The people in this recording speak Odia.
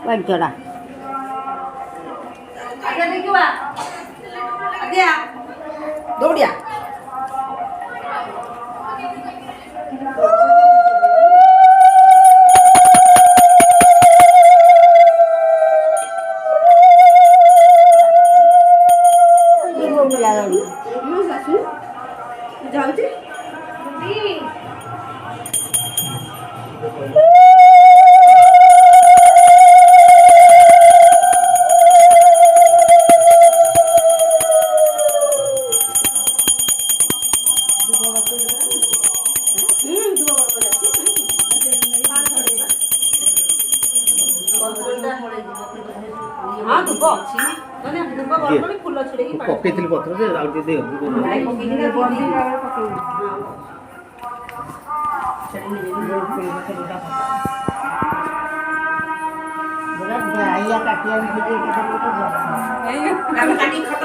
ବାଡ଼ିଚଡ଼ା ଦୌଡ଼ିଆ ଗାଡ଼ି ଯାଉଛି ହଁ ଧୂପ ଅଛି ମାନେ ଧୂପ ବରକୋଳି ଫୁଲ ଛିଡ଼େଇକି ପକେଇଥିଲି ପତ୍ର ଯେ ଆଉ ଟିକେ ଦିଅ କାଟିବାକୁ କାଟି ଖଟ